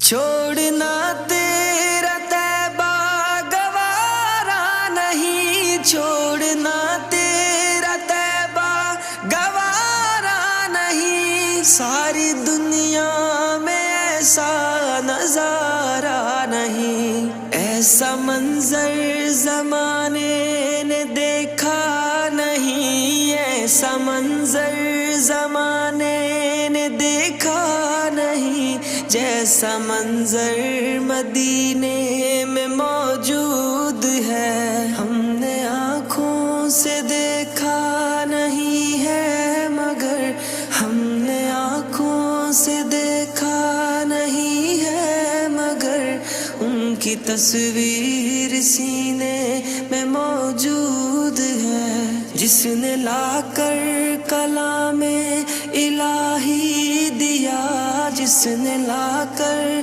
چھوڑنا تیرا طیبہ گوارا نہیں، چھوڑنا تیرا طیبہ گوارا نہیں، ساری دنیا میں ایسا نظارہ نہیں، ایسا منظر زمانے نے دیکھا نہیں، ایسا منظر زمانے نے دیکھا نہیں، جیسا منظر مدینے میں موجود ہے، ہم نے آنکھوں سے دیکھا نہیں ہے مگر، ہم نے آنکھوں سے دیکھا نہیں ہے مگر، ان کی تصویر سینے میں موجود ہے، جس نے لا کر کلام الہی دیا، جس نے لا کر